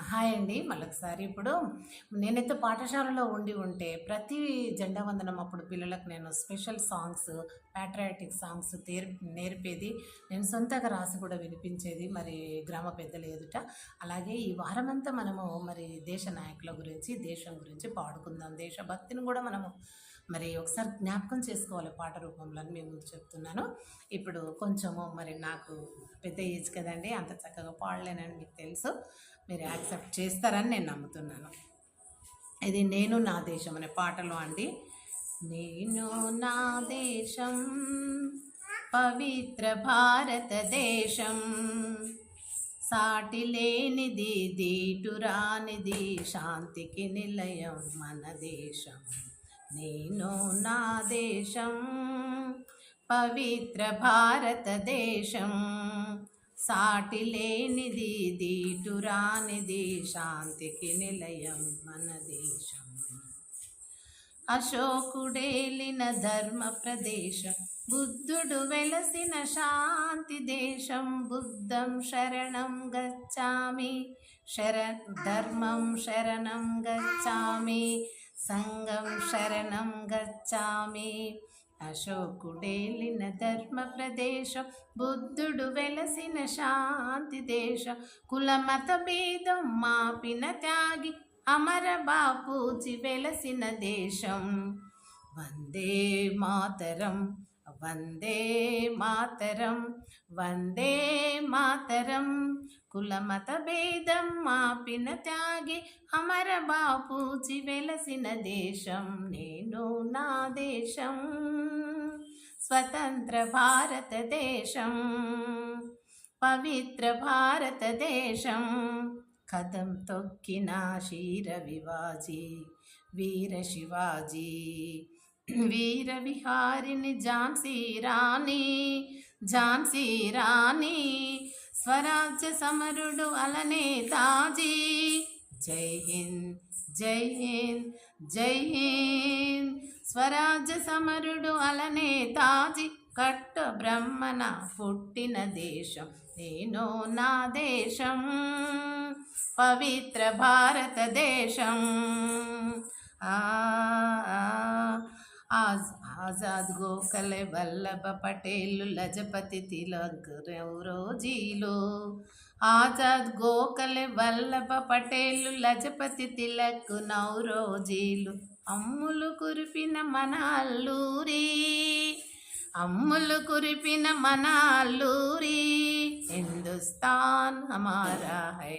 Hi అండి. మళ్ళొకసారి ఇప్పుడు నేనైతే పాఠశాలలో ఉంటే ప్రతి జెండా వందనం అప్పుడు పిల్లలకు నేను స్పెషల్ సాంగ్స్, పాట్రియాటిక్ సాంగ్స్ నేర్పేది. నేను సొంతంగా రాసి కూడా వినిపించేది మరి గ్రామ పెద్దల ఎదుట. అలాగే ఈ వారమంతా మనము మరి దేశ నాయకుల గురించి, దేశం గురించి పాడుకుందాం. దేశభక్తిని కూడా మనము మరి ఒకసారి జ్ఞాపకం చేసుకోవాలి పాట రూపంలో అని మీ ముందు చెప్తున్నాను. ఇప్పుడు కొంచెము మరి నాకు పెద్ద ఏజ్ కదండీ, అంత చక్కగా పాడలేనని మీకు తెలుసు. మీరు యాక్సెప్ట్ చేస్తారని నేను నమ్ముతున్నాను. ఇది నేను నా దేశం అనే పాటలో అండి. నేను నా దేశం పవిత్ర భారతదేశం, సాటి లేనిది దీటురానిది, శాంతికి నిలయం మన దేశం. నేను నా దేశం పవిత్ర భారతదేశం, సాటి లేనిది దీటురానిది, శాంతికి నిలయం మన దేశం. అశోకుడేలిన ధర్మ ప్రదేశం, బుద్ధుడు వెలసిన శాంతి దేశం. బుద్ధం శరణం గచ్చామి, ధర్మం శరణం గచ్చామి, సంఘం శరణం గచ్చామి. అశోకుడేలిన ధర్మ ప్రదేశం, బుద్ధుడు వెలసిన శాంతి దేశం. కులమత భేదం మాపిన త్యాగి, అమర బాపూజీ వెలసిన దేశం. వందే మాతరం, వందే మాతరం, వందే మాతరం. కులమత భేదం మాపిన త్యాగి, అమర బాపూజీ వెలసిన దేశం. నేను నా దేశం స్వతంత్ర భారతదేశం, పవిత్ర భారతదేశం. కదం తొక్కిన శీర వివాజీ, వీర శివాజీ, వీర విహారిని ఝాన్సీ రాణి, ఝాన్సీ రాణి. స్వరాజ్య సమరుడు అలనే తాజీ. జై హింద్, జై హింద్, జై హింద్. స్వరాజ్య సమరుడు అలనే తాజీ, కట్ట బ్రహ్మణ పుట్టిన దేశం. నేను నా దేశం పవిత్ర భారతదేశం. ఆజాద్ గోఖలే వల్లభ పటేల్, లజపతి తిలక్ నౌరోజీలు. ఆజాద్ గోఖలే వల్లభ పటేల్, లజపతి తిలక్ నౌరోజీలు. అమ్ములు కురిపిన మన అల్లూరి, అమ్ములు కురిపిన మన అల్లూరి. హిందుస్థాన్ హమారా హై.